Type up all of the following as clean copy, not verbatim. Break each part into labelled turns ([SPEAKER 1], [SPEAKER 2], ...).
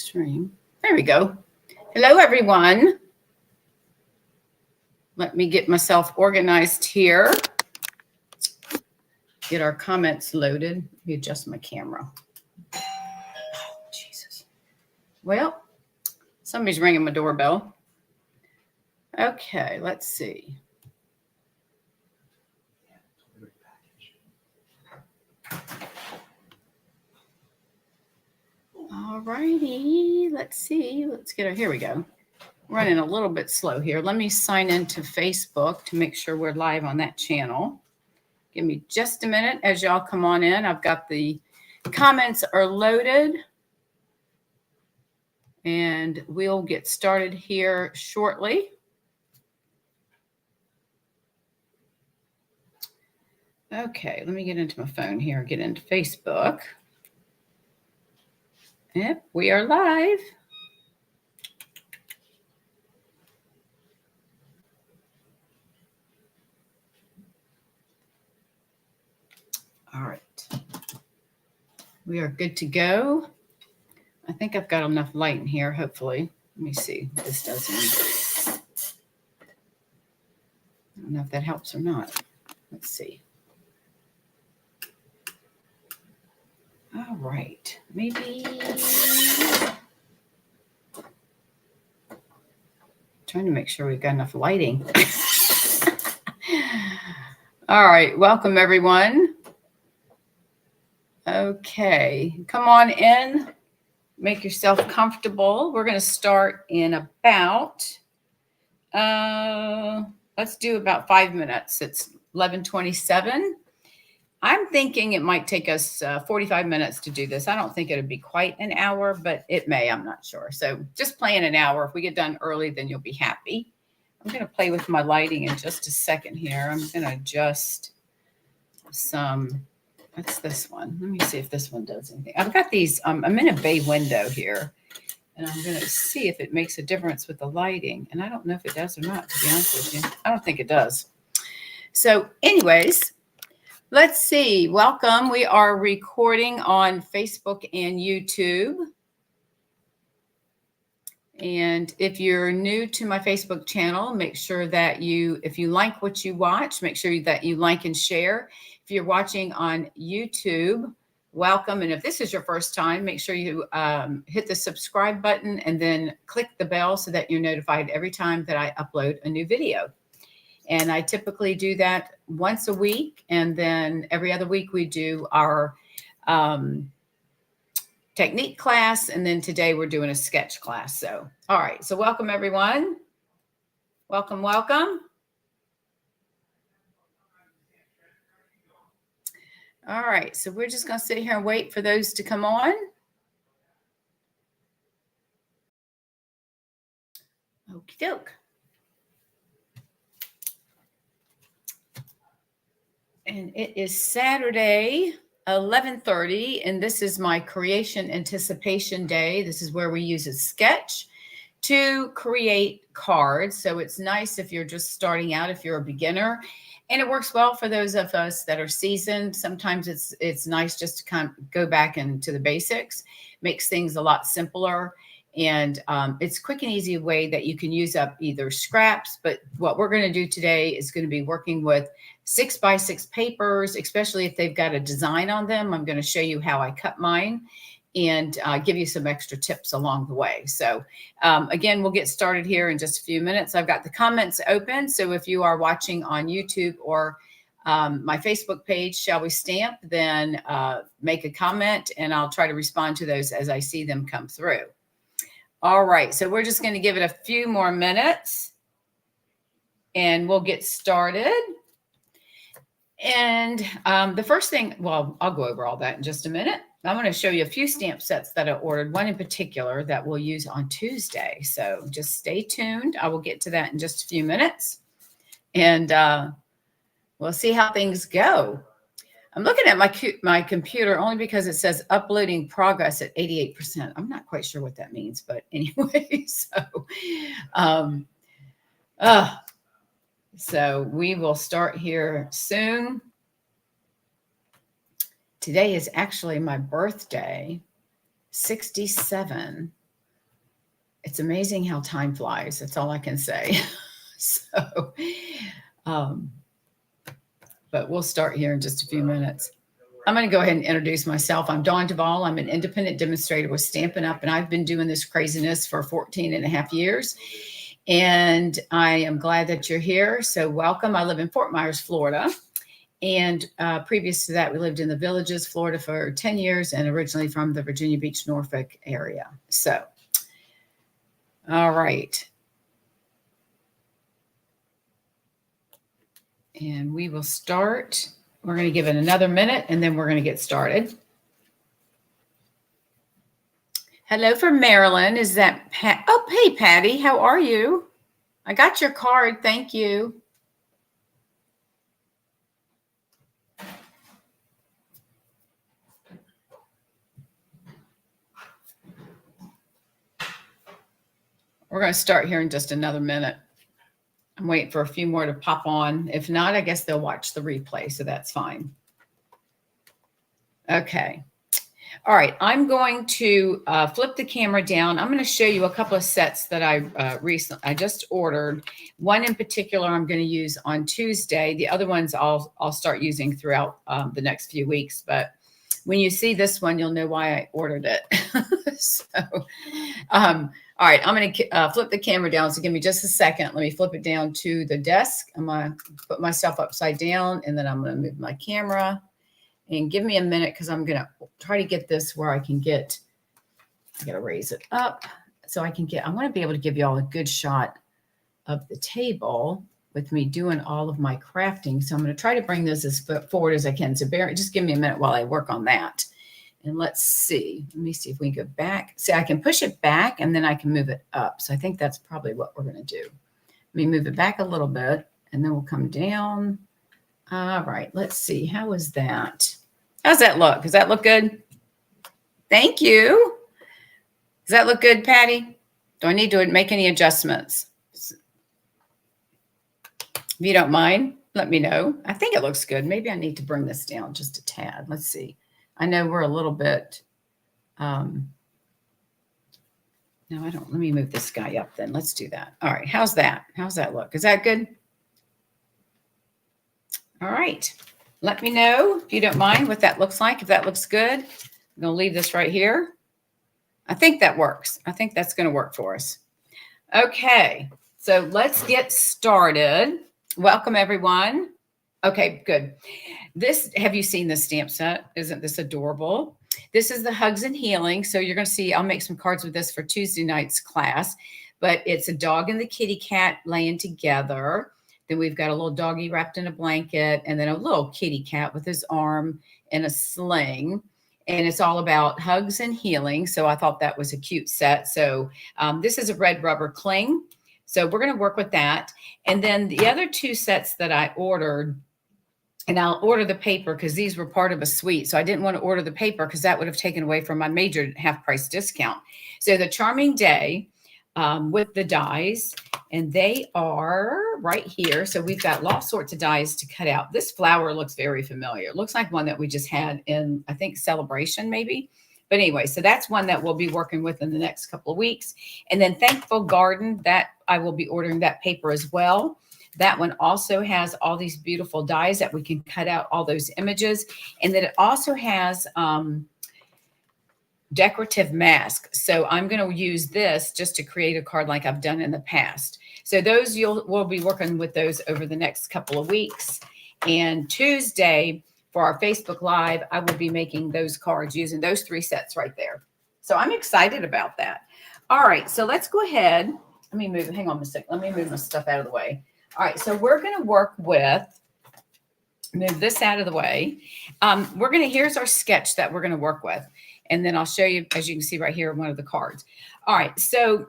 [SPEAKER 1] stream. There we go. Hello, everyone. Let me get myself organized here. Get our comments loaded. Let me adjust my camera. Oh, Jesus. Well, somebody's ringing my doorbell. Okay, let's see. All righty, let's see. Let's get her. Here we go. Running a little bit slow here. Let me sign into Facebook to make sure we're live on that channel. Give me just a minute as y'all come on in. I've got the comments are loaded. And we'll get started here shortly. Okay, let me get into my phone here, get into Facebook. Yep, we are live. All right. We are good to go. I think I've got enough light in here, hopefully. Let me see what this does. I don't know if that helps or not. Let's see. All right, maybe. Trying to make sure we've got enough lighting. All right, welcome everyone. Okay, come on in. Make yourself comfortable. We're going to start in about, let's do about 5 minutes. It's 11:27. I'm thinking it might take us 45 minutes to do this. I don't think it'll be quite an hour, but it may. I'm not sure. So just plan an hour. If we get done early, then you'll be happy. I'm going to play with my lighting in just a second here. I'm going to adjust some. What's this one? Let me see if this one does anything. I've got these. I'm in a bay window here, and I'm going to see if it makes a difference with the lighting. And I don't know if it does or not, to be honest with you. I don't think it does. So anyways, let's see. Welcome. We are recording on Facebook and YouTube. And if you're new to my Facebook channel, make sure that if you like what you watch, make sure that you like and share. If you're watching on YouTube, welcome. And if this is your first time, make sure you hit the subscribe button and then click the bell so that you're notified every time that I upload a new video. And I typically do that once a week. And then every other week we do our technique class. And then today we're doing a sketch class. So, all right. So welcome everyone. Welcome, welcome. All right. So we're just going to sit here and wait for those to come on. Okie doke. And it is Saturday, 11:30, and this is my creation anticipation day. This is where we use a sketch to create cards. So it's nice if you're just starting out, if you're a beginner, and it works well for those of us that are seasoned. Sometimes it's nice just to kind of go back into the basics, makes things a lot simpler. And it's a quick and easy way that you can use up either scraps, but what we're going to do today is going to be working with 6x6 papers, especially if they've got a design on them. I'm going to show you how I cut mine and give you some extra tips along the way. So again, we'll get started here in just a few minutes. I've got the comments open. So if you are watching on YouTube or my Facebook page, Shall We Stamp, then make a comment and I'll try to respond to those as I see them come through. All right, so we're just going to give it a few more minutes and we'll get started. And the first thing, well, I'll go over all that in just a minute. I'm going to show you a few stamp sets that I ordered, one in particular that we'll use on Tuesday. So just stay tuned. I will get to that in just a few minutes. And we'll see how things go. I'm looking at my computer only because it says uploading progress at 88%. I'm not quite sure what that means, but anyway, so we will start here soon. Today is actually my birthday, 67. It's amazing how time flies. That's all I can say. So, um, but we'll start here in just a few minutes. I'm going to go ahead and introduce myself. I'm Dawn Duvall. I'm an independent demonstrator with Stampin' Up, and I've been doing this craziness for 14 and a half years. And I am glad that you're here. So welcome. I live in Fort Myers, Florida. And previous to that, we lived in the Villages, Florida for 10 years, and originally from the Virginia Beach, Norfolk area. So, all right. And we will start. We're going to give it another minute, and then we're going to get started. Hello from Maryland. Is that Pat? Oh, hey, Patty. How are you? I got your card. Thank you. We're going to start here in just another minute. I'm waiting for a few more to pop on. If not, I guess they'll watch the replay, so that's fine. Okay. All right. I'm going to flip the camera down. I'm going to show you a couple of sets that I just ordered. One in particular I'm going to use on Tuesday. The other ones I'll start using throughout the next few weeks. But when you see this one, you'll know why I ordered it. So, all right, I'm going to flip the camera down. So give me just a second. Let me flip it down to the desk. I'm going to put myself upside down, and then I'm going to move my camera. And give me a minute because I'm going to try to get this where I can get, I got to raise it up so I want to be able to give you all a good shot of the table with me doing all of my crafting. So I'm going to try to bring this as forward as I can. So just give me a minute while I work on that. And let's see. Let me see if we can go back. See, I can push it back and then I can move it up. So I think that's probably what we're going to do. Let me move it back a little bit and then we'll come down. All right. Let's see. How is that? How's that look? Does that look good? Thank you. Does that look good, Patty? Do I need to make any adjustments? If you don't mind, let me know. I think it looks good. Maybe I need to bring this down just a tad. Let's see. I know we're a little bit, no, I don't, let me move this guy up then. Let's do that. All right. How's that? How's that look? Is that good? All right. Let me know if you don't mind what that looks like. If that looks good, I'm going to leave this right here. I think that works. I think that's going to work for us. Okay. So let's get started. Welcome, everyone. Okay, good. Have you seen this stamp set? Isn't this adorable? This is the Hugs and Healing. So you're going to see, I'll make some cards with this for Tuesday night's class, but it's a dog and the kitty cat laying together. Then we've got a little doggy wrapped in a blanket and then a little kitty cat with his arm in a sling. And it's all about hugs and healing. So I thought that was a cute set. So this is a red rubber cling. So we're going to work with that. And then the other two sets that I ordered, and I'll order the paper because these were part of a suite. So I didn't want to order the paper because that would have taken away from my major half price discount. So the Charming Day with the dies, and they are right here. So we've got all sorts of dies to cut out. This flower looks very familiar. It looks like one that we just had in, I think, Celebration maybe. But anyway, so that's one that we'll be working with in the next couple of weeks. And then Thankful Garden, that I will be ordering that paper as well. That one also has all these beautiful dies that we can cut out all those images. And then it also has decorative masks. So I'm going to use this just to create a card like I've done in the past. So those we'll be working with those over the next couple of weeks. And Tuesday for our Facebook Live, I will be making those cards using those three sets right there. So I'm excited about that. All right, so let's go ahead. Let me move, hang on a second. Let me move my stuff out of the way. All right, so we're going to work with, move this out of the way. Here's our sketch that we're going to work with. And then I'll show you, as you can see right here, one of the cards. All right, so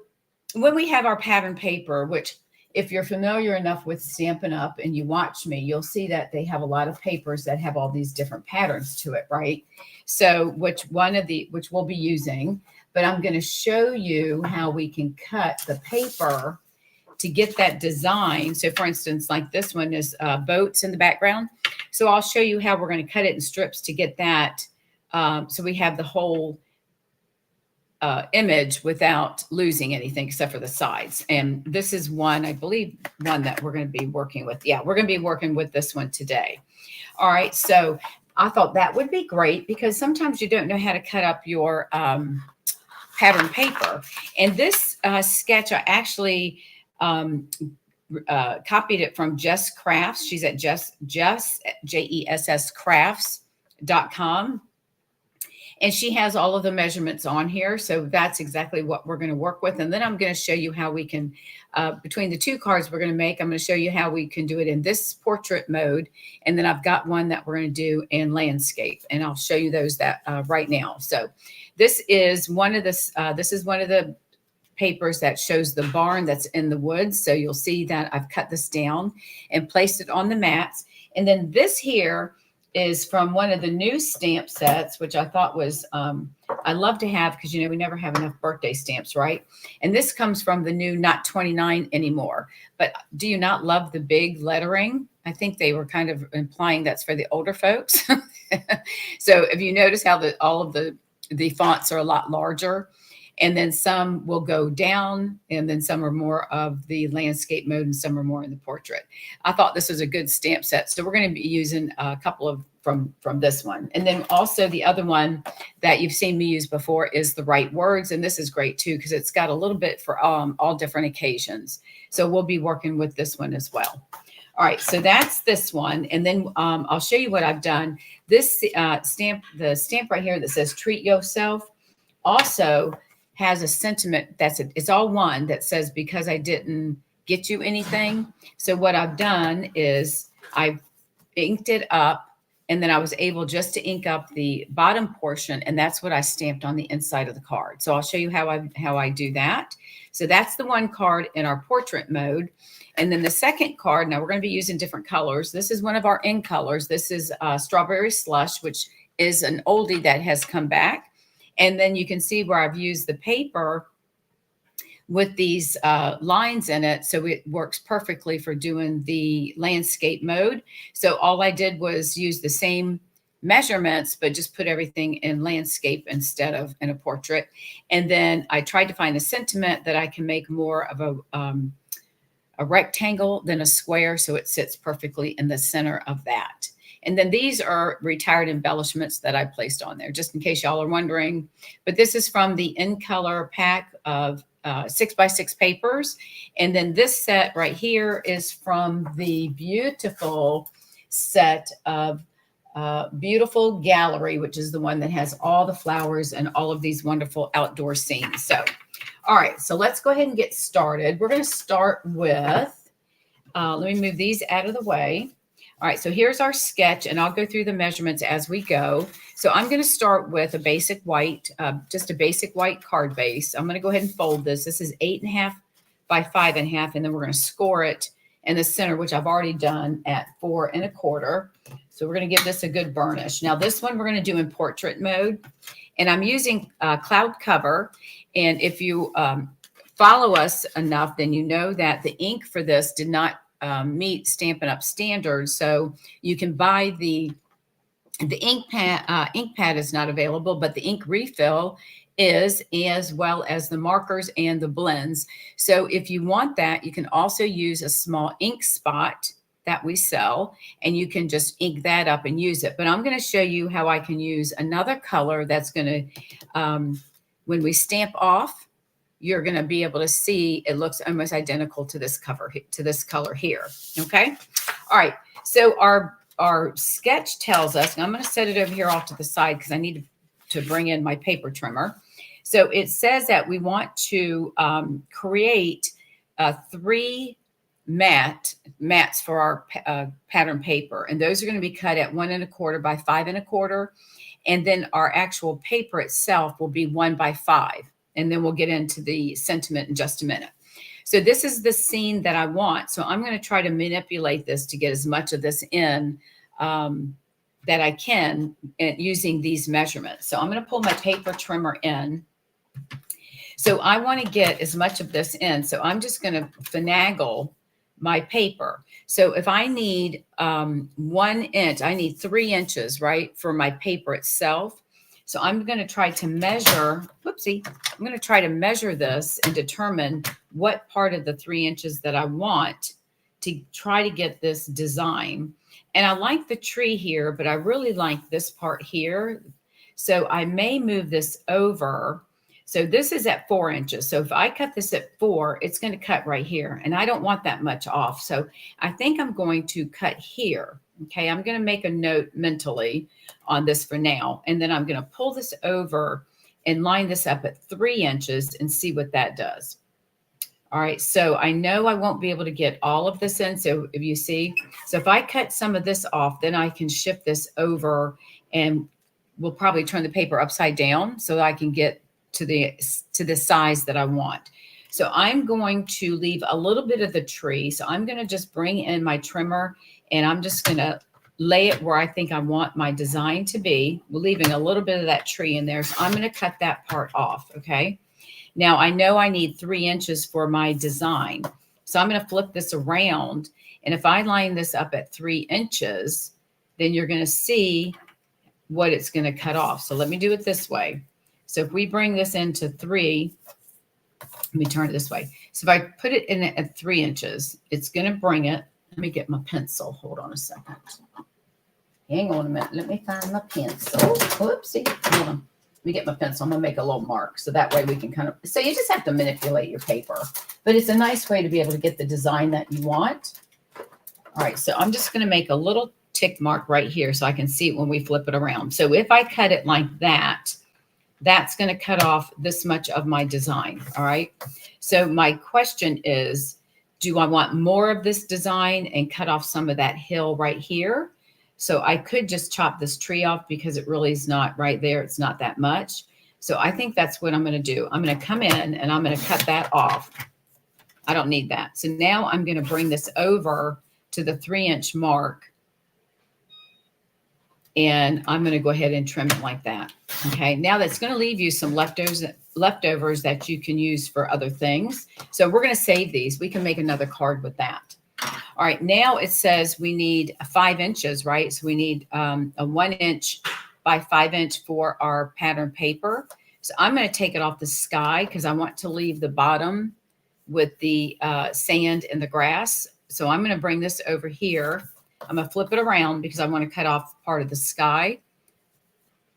[SPEAKER 1] when we have our pattern paper, which if you're familiar enough with Stampin' Up and you watch me, you'll see that they have a lot of papers that have all these different patterns to it, right? So which we'll be using, but I'm going to show you how we can cut the paper to get that design. So for instance, like this one is boats in the background. So I'll show you how we're going to cut it in strips to get that. So we have the whole image without losing anything except for the sides. And this is one, I believe, one that we're going to be working with. Yeah, we're going to be working with this one today. All right, so I thought that would be great because sometimes you don't know how to cut up your pattern paper. And this sketch, I actually copied it from Jess Crafts. She's at Jess, Jess crafts.com. And she has all of the measurements on here. So that's exactly what we're going to work with. And then I'm going to show you how we can, between the two cards we're going to make, I'm going to show you how we can do it in this portrait mode. And then I've got one that we're going to do in landscape. And I'll show you those that right now. So this is one of the papers that shows the barn that's in the woods. So you'll see that I've cut this down and placed it on the mats. And then this here is from one of the new stamp sets, which I thought was, I love to have because, you know, we never have enough birthday stamps, right? And this comes from the new Not 29 Anymore. But do you not love the big lettering? I think they were kind of implying that's for the older folks. So if you notice how all of the fonts are a lot larger, and then some will go down, and then some are more of the landscape mode, and some are more in the portrait. I thought this was a good stamp set. So we're going to be using a couple of from this one. And then also the other one that you've seen me use before is the Right Words. And this is great too, because it's got a little bit for all different occasions. So we'll be working with this one as well. All right, so that's this one. And then I'll show you what I've done. This the stamp right here that says Treat Yourself also has a sentiment it's all one that says, because I didn't get you anything. So what I've done is I've inked it up, and then I was able just to ink up the bottom portion, and that's what I stamped on the inside of the card. So I'll show you how I do that. So that's the one card in our portrait mode. And then the second card, now we're going to be using different colors. This is one of our in colors. This is Strawberry Slush, which is an oldie that has come back. And then you can see where I've used the paper with these lines in it. So it works perfectly for doing the landscape mode. So all I did was use the same measurements, but just put everything in landscape instead of in a portrait. And then I tried to find a sentiment that I can make more of a rectangle than a square. So it sits perfectly in the center of that. And then these are retired embellishments that I placed on there, just in case y'all are wondering. But this is from the In Color pack of 6x6 papers. And then this set right here is from the beautiful set of Beautiful Gallery, which is the one that has all the flowers and all of these wonderful outdoor scenes. So, all right, so let's go ahead and get started. We're going to start with, let me move these out of the way. All right, so here's our sketch, and I'll go through the measurements as we go. So I'm going to start with a basic white, just a basic white card base. I'm going to go ahead and fold this. This is 8.5 by 5.5, and then we're going to score it in the center, which I've already done at 4 1/4. So we're going to give this a good burnish. Now this one we're going to do in portrait mode, and I'm using cloud cover. And if you follow us enough, then you know that the ink for this did not meet Stampin' Up standards. So you can buy the ink pad is not available, but the ink refill is, as well as the markers and the blends. So if you want that, you can also use a small ink spot that we sell, and you can just ink that up and use it. But I'm going to show you how I can use another color that's going to, when we stamp off, you're going to be able to see it looks almost identical to this color here. Okay. All right. So our sketch tells us, and I'm going to set it over here off to the side because I need to bring in my paper trimmer. So it says that we want to create 3 mats for our pattern paper. And those are going to be cut at 1 1/4 by 5 1/4. And then our actual paper itself will be 1 by 5. And then we'll get into the sentiment in just a minute. So this is the scene that I want. So I'm going to try to manipulate this to get as much of this in that I can using these measurements. So I'm going to pull my paper trimmer in. So I want to get as much of this in. So I'm just going to finagle my paper. So if I need 1 inch, I need 3 inches, right, for my paper itself. So I'm going to try to measure, whoopsie, I'm going to try to measure this and determine what part of the 3 inches that I want to try to get this design. And I like the tree here, but I really like this part here. So I may move this over. So this is at 4 inches. So if I cut this at 4, it's going to cut right here. And I don't want that much off. So I think I'm going to cut here. Okay, I'm going to make a note mentally on this for now. And then I'm going to pull this over and line this up at 3 inches and see what that does. All right, so I know I won't be able to get all of this in. So if you see, so if I cut some of this off, then I can shift this over and we'll probably turn the paper upside down so that I can get to the size that I want. So I'm going to leave a little bit of the tree. So I'm going to just bring in my trimmer and I'm just going to lay it where I think I want my design to be. We're leaving a little bit of that tree in there. So I'm going to cut that part off. Okay. Now I know I need 3 inches for my design. So I'm going to flip this around. And if I line this up at 3 inches, then you're going to see what it's going to cut off. So let me do it this way. So if we bring this into 3, let me turn it this way. So if I put it in at 3 inches, it's going to bring it. Let me get my pencil. Hold on a second. Hang on a minute. Let me find my pencil. Whoopsie. Hold on. Let me get my pencil. I'm going to make a little mark. So that way we can kind of, so you just have to manipulate your paper. But it's a nice way to be able to get the design that you want. All right. So I'm just going to make a little tick mark right here so I can see it when we flip it around. So if I cut it like that, that's going to cut off this much of my design. All right. So my question is, do I want more of this design and cut off some of that hill right here? So I could just chop this tree off because it really is not right there. It's not that much. So I think that's what I'm going to do. I'm going to come in and I'm going to cut that off. I don't need that. So now I'm going to bring this over to the 3-inch mark. And I'm going to go ahead and trim it like that. Okay. Now that's going to leave you some leftovers that you can use for other things. So we're going to save these. We can make another card with that. All right. Now it says we need 5 inches, right? So we need a 1 inch by 5 inch for our pattern paper. So I'm going to take it off the sky because I want to leave the bottom with the sand and the grass. So I'm going to bring this over here. I'm going to flip it around because I want to cut off part of the sky.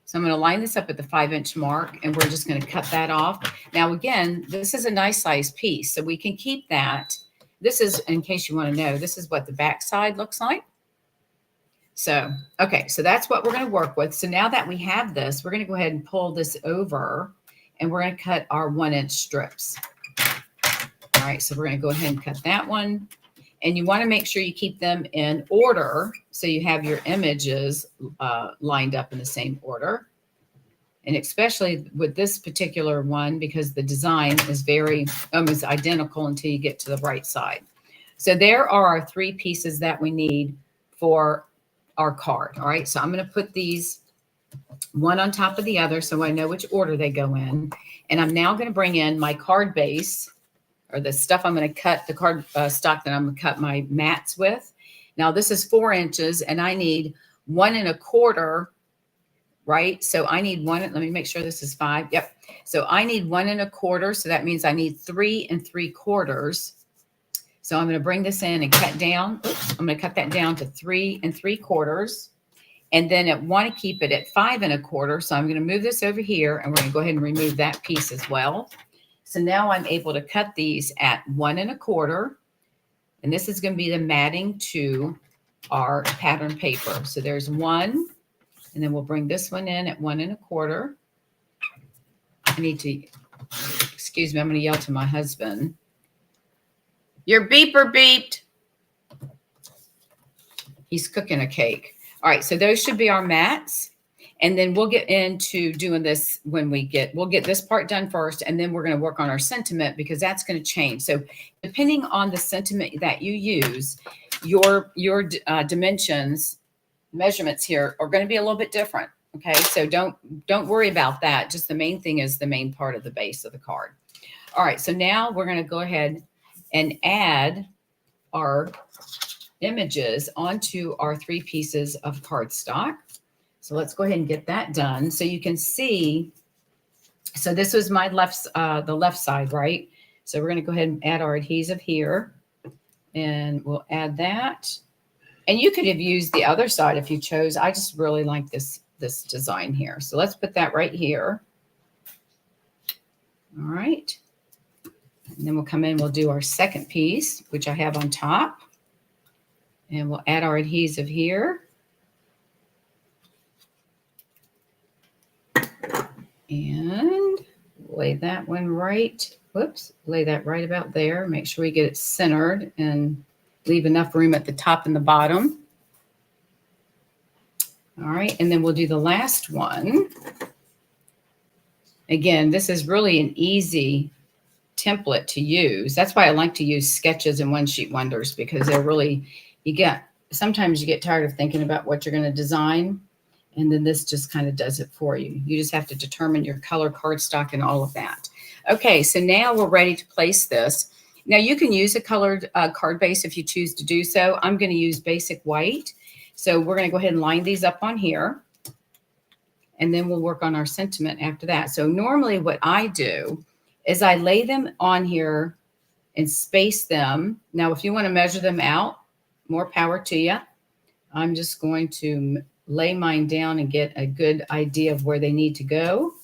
[SPEAKER 1] So I'm going to line this up at the 5-inch mark and we're just going to cut that off. Now, again, this is a nice size piece, so we can keep that. This is, in case you want to know, this is what the back side looks like. So, okay, so that's what we're going to work with. So now that we have this, we're going to go ahead and pull this over and we're going to cut our 1-inch strips. All right, so we're going to go ahead and cut that one. And you want to make sure you keep them in order so you have your images lined up in the same order. And especially with this particular one, because the design is very almost identical until you get to the right side. So there are our 3 pieces that we need for our card. All right, so I'm going to put these one on top of the other so I know which order they go in. And I'm now going to bring in my card base, or the stuff I'm going to cut, the card stock that I'm going to cut my mats with. Now this is 4 inches and I need 1 1/4, right? So I need one, let me make sure this is 5. Yep. So I need 1 1/4. So that means I need 3 3/4. So I'm going to bring this in and cut down. Oops, I'm going to cut that down to 3 3/4. And then I want to keep it at 5 1/4. So I'm going to move this over here and we're going to go ahead and remove that piece as well. So now I'm able to cut these at 1 1/4. And this is going to be the matting to our pattern paper. So there's 1. And then we'll bring this one in at 1 1/4. I need to, excuse me, I'm going to yell to my husband. Your beeper beeped. He's cooking a cake. All right, so those should be our mats. And then we'll get into doing this when we'll get this part done first. And then we're going to work on our sentiment because that's going to change. So depending on the sentiment that you use, your dimensions, measurements here are going to be a little bit different. Okay. So don't worry about that. Just the main thing is the main part of the base of the card. All right. So now we're going to go ahead and add our images onto our 3 pieces of cardstock. So let's go ahead and get that done. So you can see, so this was my the left side, right? So we're going to go ahead and add our adhesive here, and we'll add that. And you could have used the other side if you chose. I just really like this design here. So let's put that right here. All right. And then we'll come in, we'll do our second piece, which I have on top. And we'll add our adhesive here. And lay that one right, whoops, lay that right about there. Make sure we get it centered and leave enough room at the top and the bottom. All right, and then we'll do the last one. Again, this is really an easy template to use. That's why I like to use sketches and one sheet wonders, because they're really, sometimes you get tired of thinking about what you're going to design, and then this just kind of does it for you. You just have to determine your color cardstock and all of that. Okay, so now we're ready to place this. Now you can use a colored card base if you choose to do so. I'm going to use basic white. So we're going to go ahead and line these up on here, and then we'll work on our sentiment after that. So normally what I do is I lay them on here and space them. Now, if you want to measure them out, more power to you. I'm just going to lay mine down and get a good idea of where they need to go.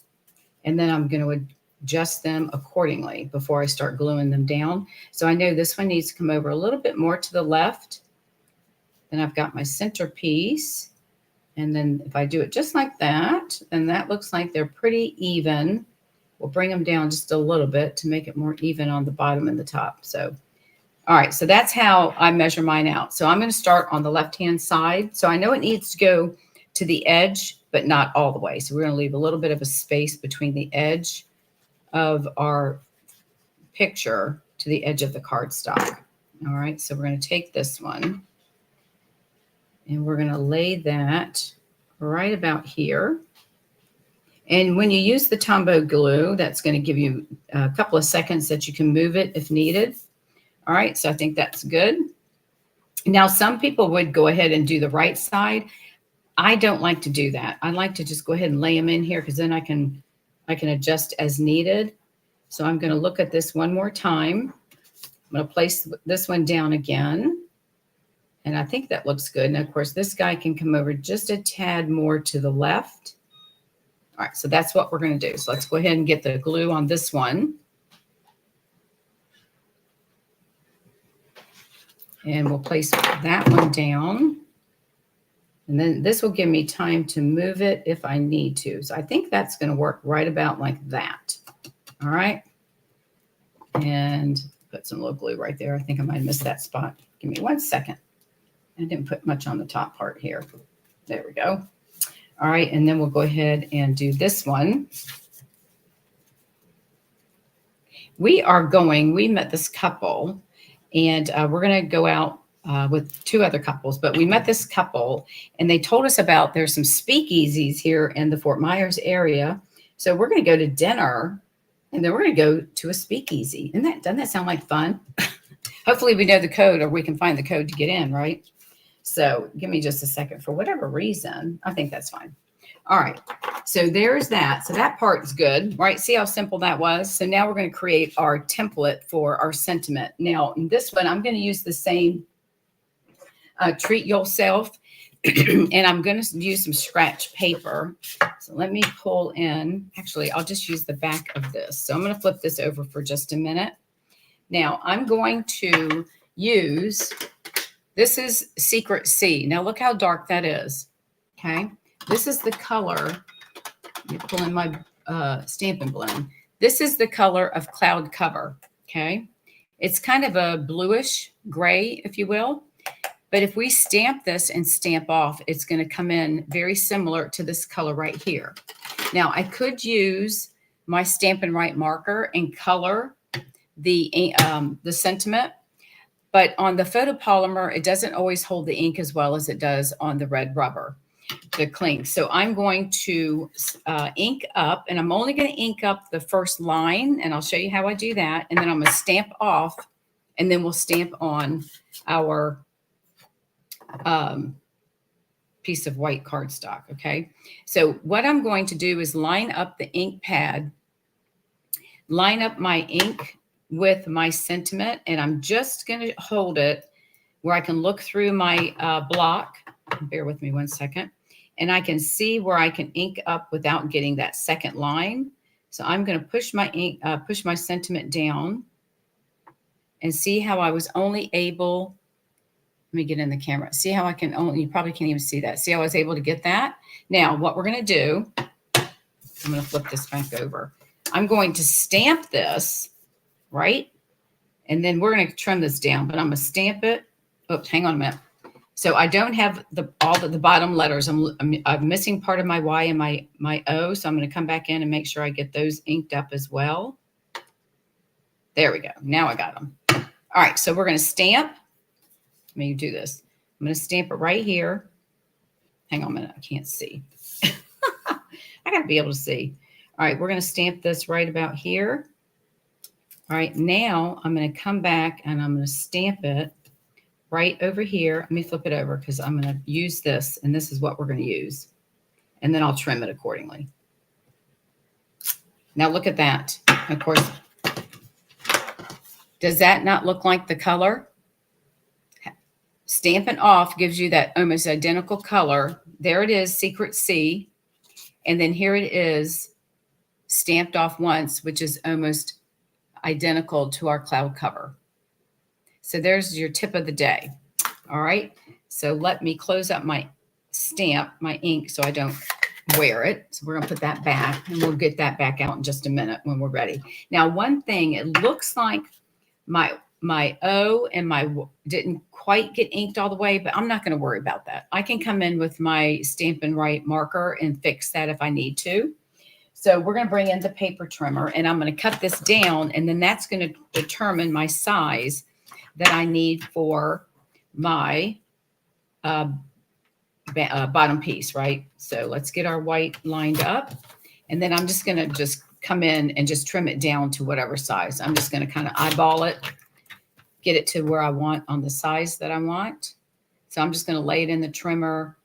[SPEAKER 1] And then I'm going to adjust them accordingly before I start gluing them down. So I know this one needs to come over a little bit more to the left. Then I've got my center piece. And then if I do it just like that, then that looks like they're pretty even. We'll bring them down just a little bit to make it more even on the bottom and the top. So, all right, so that's how I measure mine out. So I'm going to start on the left-hand side. So I know it needs to go to the edge, but not all the way. So we're going to leave a little bit of a space between the edge of our picture to the edge of the cardstock. All right, so we're going to take this one, and we're going to lay that right about here. And when you use the Tombow glue, that's going to give you a couple of seconds that you can move it if needed. All right, so I think that's good. Now, some people would go ahead and do the right side. I don't like to do that. I like to just go ahead and lay them in here, because then I can adjust as needed. So I'm going to look at this one more time. I'm going to place this one down again. And I think that looks good. And of course, this guy can come over just a tad more to the left. All right, so that's what we're going to do. So let's go ahead and get the glue on this one. And we'll place that one down. And then this will give me time to move it if I need to. So I think that's going to work right about like that. All right. And put some little glue right there. I think I might have missed that spot. Give me 1 second. I didn't put much on the top part here. There we go. All right. And then we'll go ahead and do this one. We met this couple, and we're going to go out with 2 other couples, but we met this couple, and they told us about there's some speakeasies here in the Fort Myers area. So we're going to go to dinner, and then we're going to go to a speakeasy. Doesn't that sound like fun? Hopefully we know the code, or we can find the code to get in, right? So give me just a second. For whatever reason, I think that's fine. All right. So there's that. So that part's good, right? See how simple that was? So now we're going to create our template for our sentiment. Now, in this one, I'm going to use the same treat yourself, and I'm going to use some scratch paper. So let me pull in. Actually, I'll just use the back of this. So I'm going to flip this over for just a minute. Now, I'm going to use, this is Secret C. Now, look how dark that is. Okay. This is the color. Let me pull in my Stampin' Blend. This is the color of Cloud Cover. Okay. It's kind of a bluish gray, if you will. But if we stamp this and stamp off, it's going to come in very similar to this color right here. Now, I could use my Stampin' Right marker and color the sentiment, but on the photopolymer, it doesn't always hold the ink as well as it does on the red rubber, the cling. So I'm going to ink up, and I'm only going to ink up the first line, and I'll show you how I do that. And then I'm going to stamp off, and then we'll stamp on our piece of white cardstock, okay? So what I'm going to do is line up the ink pad, line up my ink with my sentiment, and I'm just going to hold it where I can look through my block. Bear with me 1 second. And I can see where I can ink up without getting that second line. So I'm going to push my ink, push my sentiment down and see how I was only able, let me get in the camera. See how I can only, you probably can't even see that. See how I was able to get that? Now, what we're going to do, I'm going to flip this back over. I'm going to stamp this, right? And then we're going to trim this down, but I'm going to stamp it. Oops, hang on a minute. So I don't have all the bottom letters. I'm missing part of my Y and my O. So I'm going to come back in and make sure I get those inked up as well. There we go. Now I got them. All right. So we're going to stamp. Let me do this. I'm going to stamp it right here. Hang on a minute. I can't see. I got to be able to see. All right. We're going to stamp this right about here. All right. Now I'm going to come back and I'm going to stamp it right over here. Let me flip it over because I'm going to use this, and this is what we're going to use. And then I'll trim it accordingly. Now look at that. Of course, does that not look like the color? Stampin' Off gives you that almost identical color. There it is, Secret C. And then here it is, Stamped Off Once, which is almost identical to our cloud cover. So there's your tip of the day. All right. So let me close up my stamp, my ink, so I don't wear it. So we're going to put that back, and we'll get that back out in just a minute when we're ready. Now, one thing, it looks like my O and my didn't quite get inked all the way, but I'm not going to worry about that. I can come in with my Stampin' Right marker and fix that if I need to. So we're going to bring in the paper trimmer, and I'm going to cut this down, and then that's going to determine my size that I need for my bottom piece, right? So let's get our white lined up. And then I'm just going to just come in and just trim it down to whatever size. I'm just going to kind of eyeball it, get it to where I want on the size that I want. So I'm just going to lay it in the trimmer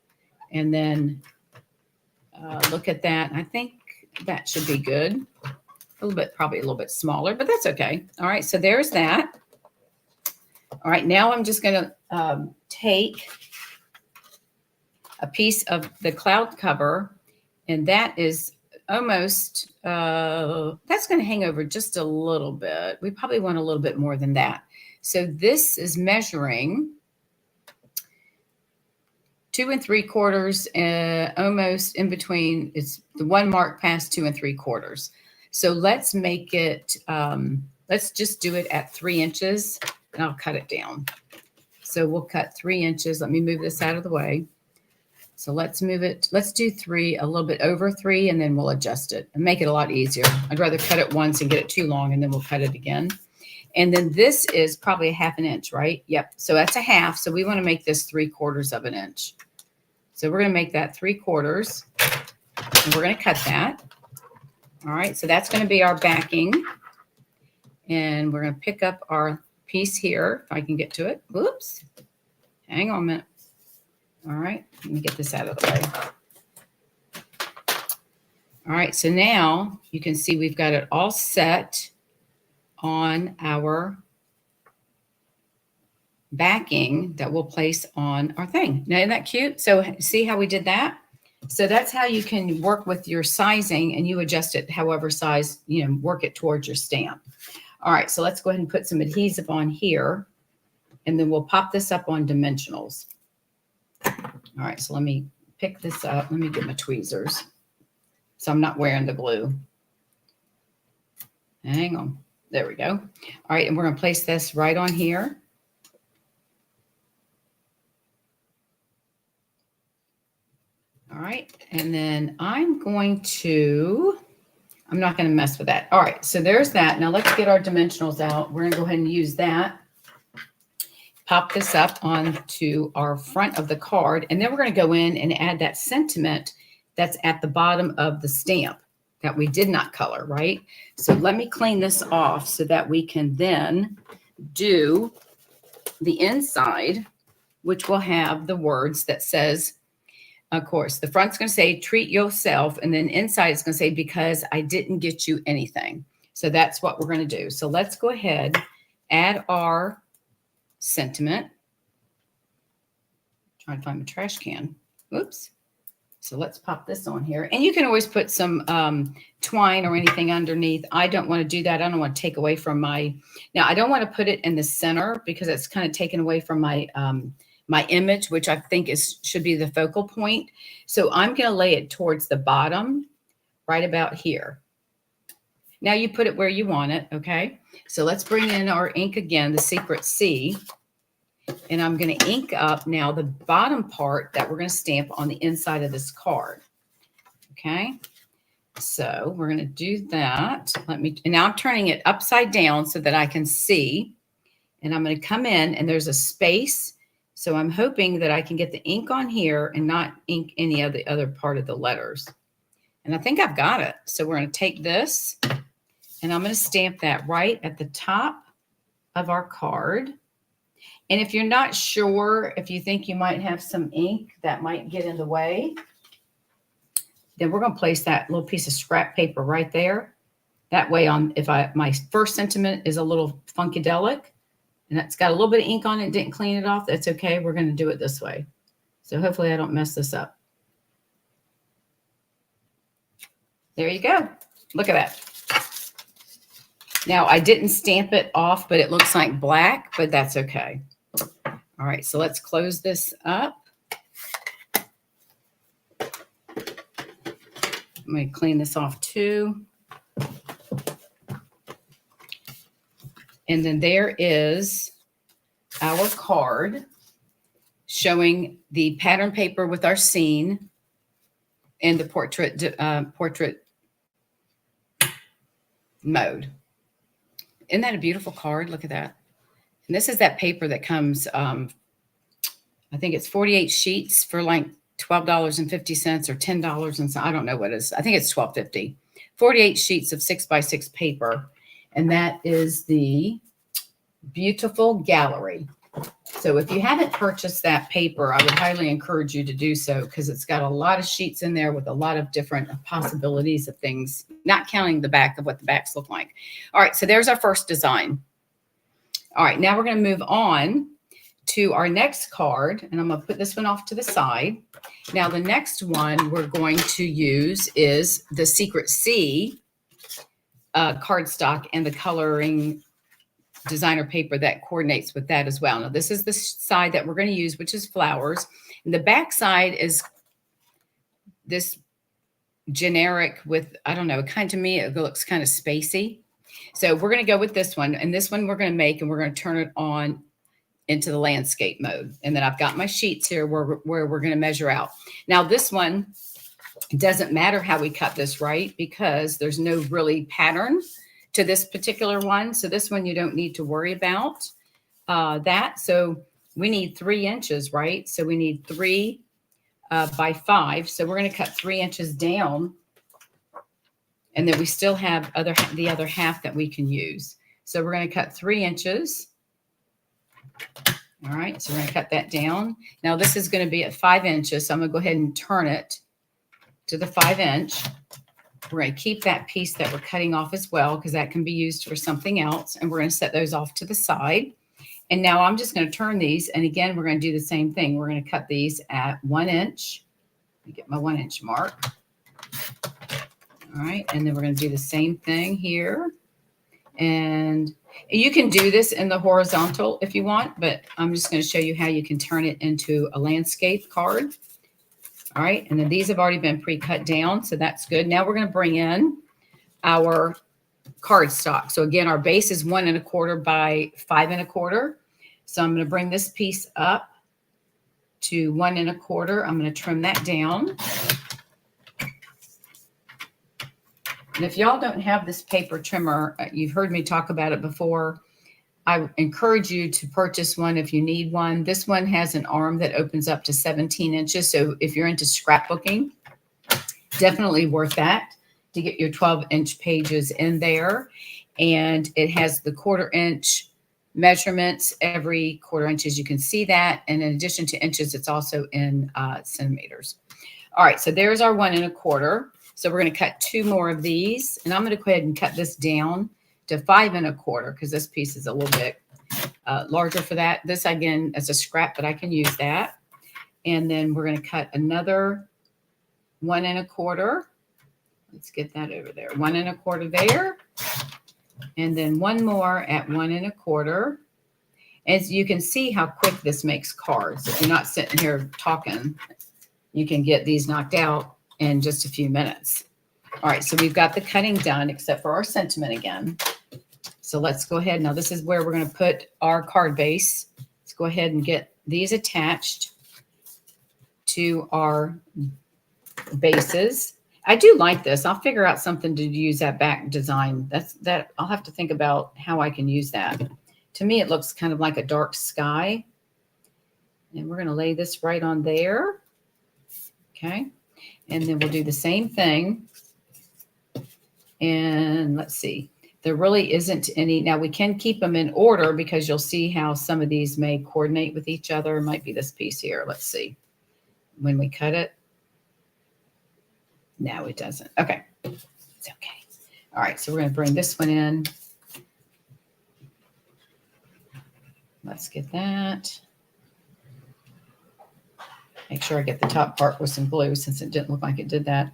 [SPEAKER 1] and then look at that. I think that should be good. A little bit, probably a little bit smaller, but that's okay. All right. So there's that. All right, now I'm just going to take a piece of the cloud cover, and that is almost, that's going to hang over just a little bit. We probably want a little bit more than that. So this is measuring 2 3/4, almost in between. It's the one mark past 2 3/4. So let's make it, let's just do it at 3 inches. And I'll cut it down. So we'll cut 3 inches. Let me move this out of the way. So let's move it. Let's do 3, a little bit over 3, and then we'll adjust it and make it a lot easier. I'd rather cut it once and get it too long, and then we'll cut it again. And then this is probably 1/2 inch, right? Yep. So that's 1/2. So we want to make this 3/4 of an inch. So we're going to make that 3/4, and we're going to cut that. All right. So that's going to be our backing. And we're going to pick up our piece here, if I can get to it. Whoops. Hang on a minute. All right. Let me get this out of the way. All right. So now you can see we've got it all set on our backing that we'll place on our thing. Now, isn't that cute? So see how we did that? So that's how you can work with your sizing, and you adjust it however size, you know, work it towards your stamp. All right, so let's go ahead and put some adhesive on here, and then we'll pop this up on Dimensionals. All right, so let me pick this up. Let me get my tweezers so I'm not wearing the glue. Hang on. There we go. All right, and we're going to place this right on here. All right, and then I'm not going to mess with that. All right, so there's that. Now let's get our Dimensionals out. We're going to go ahead and use that. Pop this up onto our front of the card, and then we're going to go in and add that sentiment that's at the bottom of the stamp that we did not color, right? So let me clean this off so that we can then do the inside, which will have the words that says Of course, the front's going to say treat yourself, and then inside it's going to say because I didn't get you anything. So that's what we're going to do. So let's go ahead, add our sentiment. Trying to find my trash can. Oops. So let's pop this on here. And you can always put some twine or anything underneath. I don't want to do that. I don't want to take away from my, now I don't want to put it in the center because it's kind of taken away from my my image, which I think should be the focal point. So I'm going to lay it towards the bottom, right about here. Now you put it where you want it, okay? So let's bring in our ink again, the Secret C. And I'm going to ink up now the bottom part that we're going to stamp on the inside of this card. Okay. So we're going to do that. And now I'm turning it upside down so that I can see. And I'm going to come in and there's a space. So I'm hoping that I can get the ink on here and not ink any of the other part of the letters. And I think I've got it. So we're going to take this and I'm going to stamp that right at the top of our card. And if you're not sure, if you think you might have some ink that might get in the way, then we're going to place that little piece of scrap paper right there. That way my first sentiment is a little funkadelic and it's got a little bit of ink on it, didn't clean it off, that's okay. We're going to do it this way. So hopefully I don't mess this up. There you go. Look at that. Now I didn't stamp it off, but it looks like black, but that's okay. All right, so let's close this up. I'm going to clean this off too. And then there is our card showing the pattern paper with our scene and the portrait mode. Isn't that a beautiful card? Look at that. And this is that paper that comes, I think it's 48 sheets for like $12.50 or $10 and so I don't know what it is. I think it's $12.50. 48 sheets of 6x6 paper. And that is the Beautiful Gallery. So if you haven't purchased that paper, I would highly encourage you to do so because it's got a lot of sheets in there with a lot of different possibilities of things, not counting the back of what the backs look like. All right, so there's our first design. All right, now we're going to move on to our next card, and I'm going to put this one off to the side. Now, the next one we're going to use is the Secret C cardstock and the coloring designer paper that coordinates with that as well. Now, this is the side that we're going to use, which is flowers. And the back side is this generic with, I don't know, to me, it looks kind of spacey. So we're going to go with this one. And this one we're going to make, and we're going to turn it on into the landscape mode. And then I've got my sheets here where we're going to measure out. Now, this one, it doesn't matter how we cut this, right? Because there's no really pattern to this particular one. So this one you don't need to worry about that. So we need 3 inches, right? So we need 3 by 5. So we're going to cut 3 inches down. And then we still have the other half that we can use. So we're going to cut 3 inches. All right, so we're going to cut that down. Now this is going to be at 5 inches. So I'm going to go ahead and turn it to the 5 inch. We're going to keep that piece that we're cutting off as well, because that can be used for something else. And we're going to set those off to the side. And now I'm just going to turn these. And again, we're going to do the same thing. We're going to cut these at 1 inch. Let me get my 1 inch mark. All right. And then we're going to do the same thing here. And you can do this in the horizontal if you want, but I'm just going to show you how you can turn it into a landscape card. All right. And then these have already been pre-cut down. So that's good. Now we're going to bring in our cardstock. So again, our base is 1 1/4 by 5 1/4. So I'm going to bring this piece up to 1 1/4. I'm going to trim that down. And if y'all don't have this paper trimmer, you've heard me talk about it before. I encourage you to purchase one if you need one. This one has an arm that opens up to 17 inches. So if you're into scrapbooking, definitely worth that to get your 12-inch pages in there. And it has the 1/4 inch measurements every 1/4 inch, as you can see that. And in addition to inches, it's also in centimeters. All right, so there's our 1 1/4. So we're going to cut 2 more of these, and I'm going to go ahead and cut this down to 5 1/4 because this piece is a little bit larger for that. This again is a scrap, but I can use that. And then we're going to cut another 1 1/4. Let's get that over there. 1 1/4 there. And then one more at 1 1/4. As you can see how quick this makes cards. If you're not sitting here talking, you can get these knocked out in just a few minutes. All right, so we've got the cutting done except for our sentiment again. So let's go ahead. Now this is where we're going to put our card base. Let's go ahead and get these attached to our bases. I do like this. I'll figure out something to use that back design. That I'll have to think about how I can use that. To me, it looks kind of like a dark sky. And we're going to lay this right on there. Okay. And then we'll do the same thing. And let's see. There really isn't any. Now we can keep them in order because you'll see how some of these may coordinate with each other. It might be this piece here. Let's see. When we cut it. No, it doesn't. Okay. It's okay. All right. So we're going to bring this one in. Let's get that. Make sure I get the top part with some glue since it didn't look like it did that.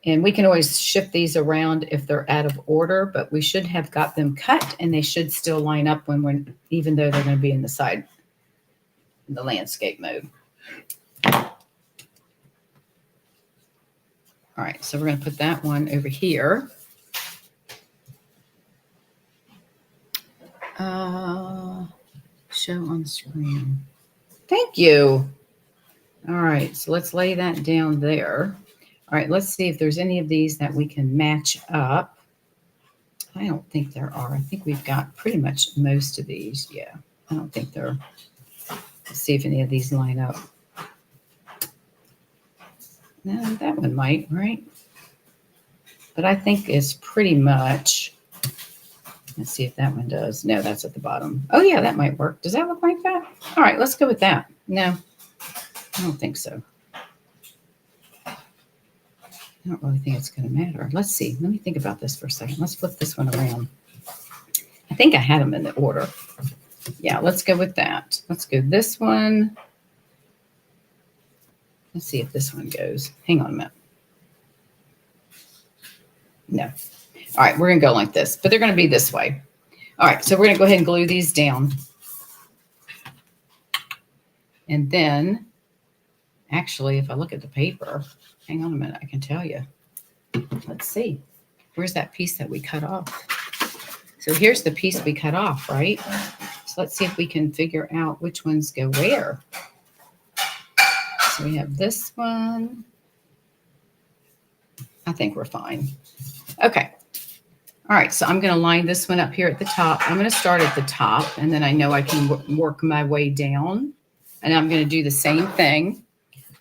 [SPEAKER 1] And we can always shift these around if they're out of order, but we should have got them cut and they should still line up when we're, even though they're going to be in the side, in the landscape mode. All right, so we're going to put that one over here. Show on screen. Thank you. All right, so let's lay that down there. All right, let's see if there's any of these that we can match up. I don't think there are. I think we've got pretty much most of these. Yeah, I don't think there are. Let's see if any of these line up. No, that one might, right? But I think it's pretty much. Let's see if that one does. No, that's at the bottom. Oh, yeah, that might work. Does that look like that? All right, let's go with that. No, I don't think so. I don't really think it's going to matter. Let's see. Let me think about this for a second. Let's flip this one around. I think I had them in the order. Yeah, let's go with that. Let's go this one. Let's see if this one goes. Hang on a minute. No. All right, we're going to go like this, but they're going to be this way. All right, so we're going to go ahead and glue these down. And then, actually, if I look at the paper, hang on a minute, I can tell you. Let's see. Where's that piece that we cut off? So here's the piece we cut off, right? So let's see if we can figure out which ones go where. So we have this one. I think we're fine. Okay. All right, so I'm going to line this one up here at the top. I'm going to start at the top, and then I know I can work my way down. And I'm going to do the same thing.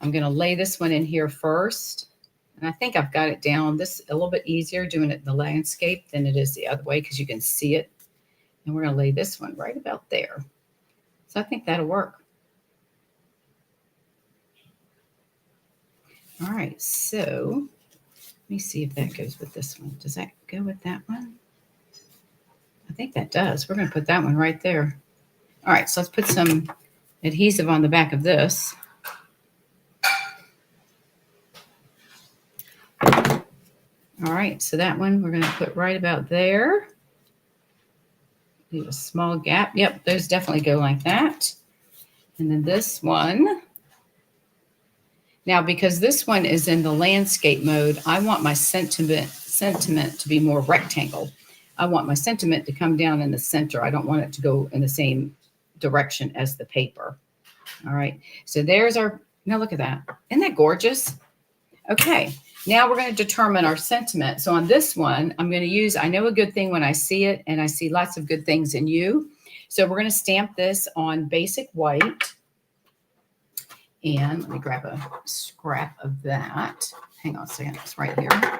[SPEAKER 1] I'm going to lay this one in here first. And I think I've got it down. This a little bit easier doing it in the landscape than it is the other way because you can see it. And we're going to lay this one right about there. So I think that'll work. All right, so let me see if that goes with this one. Does that go with that one? I think that does. We're going to put that one right there. All right, so let's put some adhesive on the back of this. All right, so that one we're going to put right about there. Leave a small gap. Yep, those definitely go like that. And then this one. Now, because this one is in the landscape mode, I want my sentiment to be more rectangle. I want my sentiment to come down in the center. I don't want it to go in the same direction as the paper. All right, so there's our, now look at that. Isn't that gorgeous? Okay, now we're going to determine our sentiment. So on this one, I'm going to use, I know a good thing when I see it, and I see lots of good things in you. So we're going to stamp this on basic white. And let me grab a scrap of that. Hang on a second, it's right here. All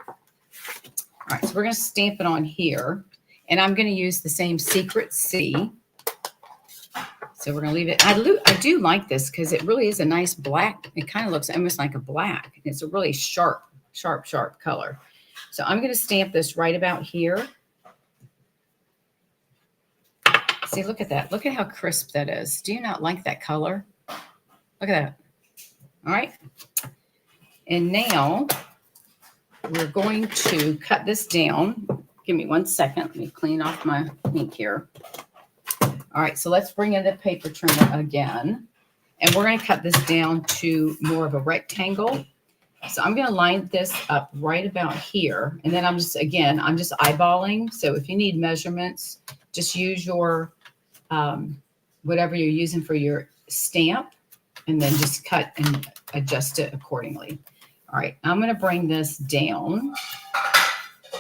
[SPEAKER 1] right, so we're going to stamp it on here. And I'm going to use the same Secret C. So we're going to leave it. I do like this because it really is a nice black. It kind of looks almost like a black. It's a really sharp color. So I'm going to stamp this right about here. See, look at that. Look at how crisp that is. Do you not like that color? Look at that. All right. And now we're going to cut this down. Give me 1 second. Let me clean off my ink here. All right, so let's bring in the paper trimmer again. And we're going to cut this down to more of a rectangle. So I'm going to line this up right about here. And then I'm just eyeballing. So if you need measurements, just use your, whatever you're using for your stamp, and then just cut and adjust it accordingly. All right, I'm going to bring this down.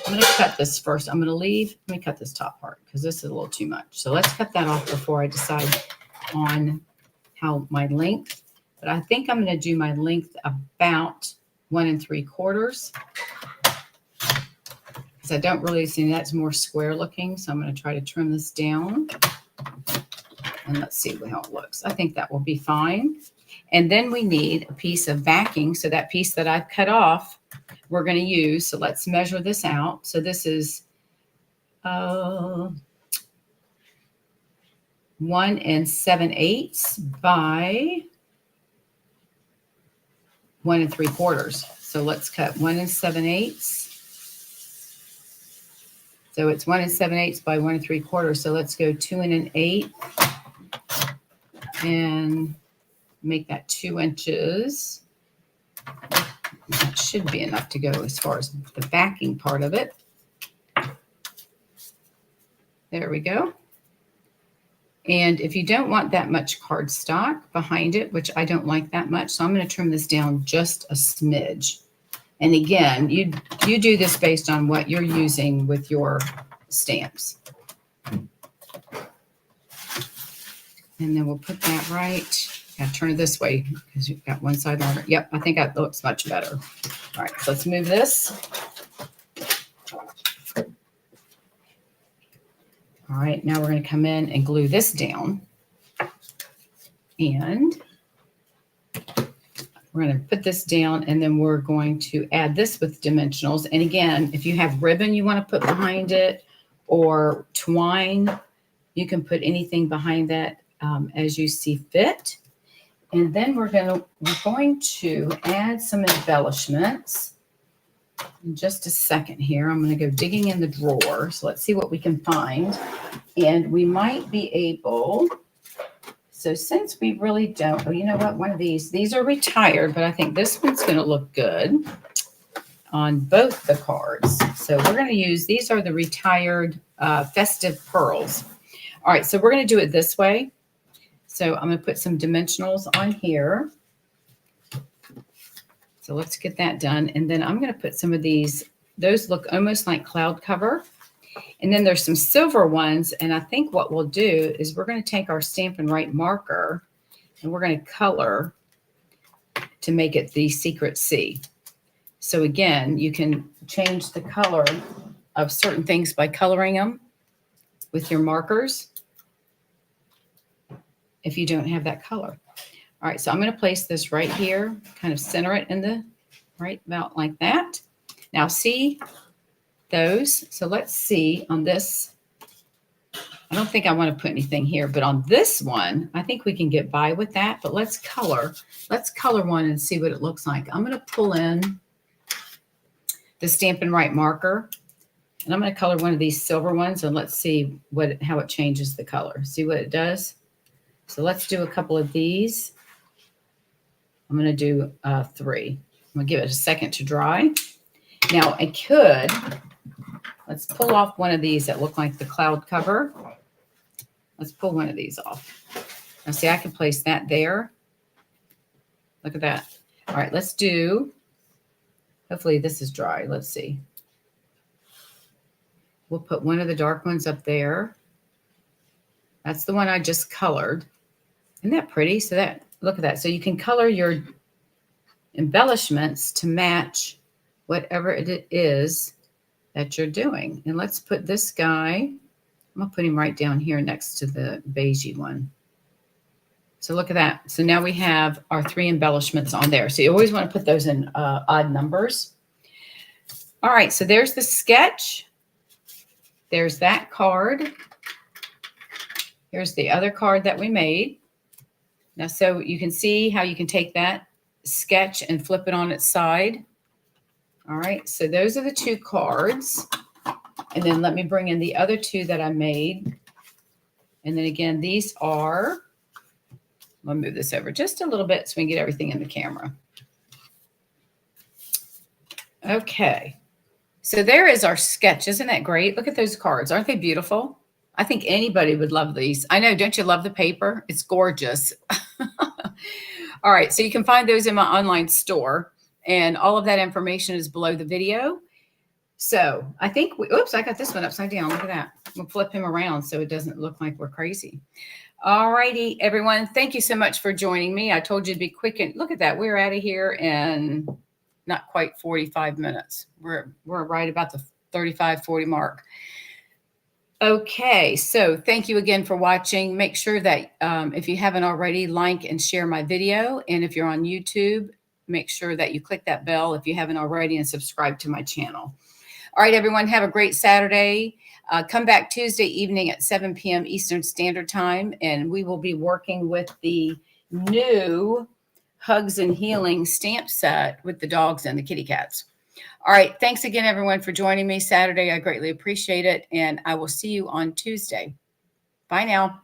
[SPEAKER 1] I'm going to cut this first. Let me cut this top part because this is a little too much. So let's cut that off before I decide on how my length. But I think I'm going to do my length about 1 3/4. Because I don't really see that's more square looking. So I'm going to try to trim this down. And let's see how it looks. I think that will be fine. And then we need a piece of backing. So that piece that I've cut off, we're going to use. So let's measure this out. So this is 1 7/8 by 1 3/4. So let's cut 1 7/8. So it's 1 7/8 by 1 3/4. So let's go 2 1/8 and make that 2 inches. That should be enough to go as far as the backing part of it. There we go. And if you don't want that much cardstock behind it, which I don't like that much, so I'm going to trim this down just a smidge. And again, you do this based on what you're using with your stamps. And then we'll put that right. Gotta turn it this way because you've got one side on it. Yep, I think that looks much better. All right, so let's move this. All right, now we're going to come in and glue this down. And we're going to put this down, and then we're going to add this with dimensionals. And again, if you have ribbon you want to put behind it or twine, you can put anything behind that as you see fit. And then we're going to add some embellishments. In just a second here, I'm going to go digging in the drawer. So let's see what we can find. And we might be able, so since we really don't, oh, you know what, one of these are retired, but I think this one's going to look good on both the cards. So we're going to use, these are the retired festive pearls. All right, so we're going to do it this way. So I'm going to put some dimensionals on here. So let's get that done. And then I'm going to put some of these. Those look almost like cloud cover. And then there's some silver ones. And I think what we'll do is we're going to take our Stampin' Right marker and we're going to color to make it the secret C. So again, you can change the color of certain things by coloring them with your markers if you don't have that color. All right, so I'm going to place this right here, kind of center it in the right about like that. Now see those. So let's see on this. I don't think I want to put anything here, but on this one, I think we can get by with that. But let's color one and see what it looks like. I'm going to pull in the Stampin' Right marker, and I'm going to color one of these silver ones, and let's see how it changes the color. See what it does. So let's do a couple of these. I'm going to do 3. I'm going to give it a second to dry. Now let's pull off one of these that look like the cloud cover. Let's pull one of these off. Now see, I can place that there. Look at that. All right, let's do, hopefully this is dry. Let's see. We'll put one of the dark ones up there. That's the one I just colored. Isn't that pretty? So that, look at that. So you can color your embellishments to match whatever it is that you're doing. And let's put this guy, I'm going to put him right down here next to the beigey one. So look at that. So now we have our 3 embellishments on there. So you always want to put those in odd numbers. All right, so there's the sketch. There's that card. Here's the other card that we made. Now, so you can see how you can take that sketch and flip it on its side. All right, so those are the 2 cards. And then let me bring in the other 2 that I made. And then again, these are, I'll move this over just a little bit so we can get everything in the camera. Okay, so there is our sketch. Isn't that great? Look at those cards. Aren't they beautiful? I think anybody would love these. I know, don't you love the paper? It's gorgeous. All right, so you can find those in my online store, and all of that information is below the video. So I think, oops, I got this one upside down. Look at that. We'll flip him around so it doesn't look like we're crazy. All righty, everyone. Thank you so much for joining me. I told you to be quick, and look at that. We're out of here in not quite 45 minutes. We're right about the 35, 40 mark. Okay, so thank you again for watching. Make sure that if you haven't already, like and share my video. And if you're on YouTube, make sure that you click that bell if you haven't already and subscribe to my channel. All right, everyone, have a great Saturday. Come back Tuesday evening at 7 p.m. Eastern Standard Time, and we will be working with the new Hugs and Healing stamp set with the dogs and the kitty cats. All right. Thanks again, everyone, for joining me Saturday. I greatly appreciate it. And I will see you on Tuesday. Bye now.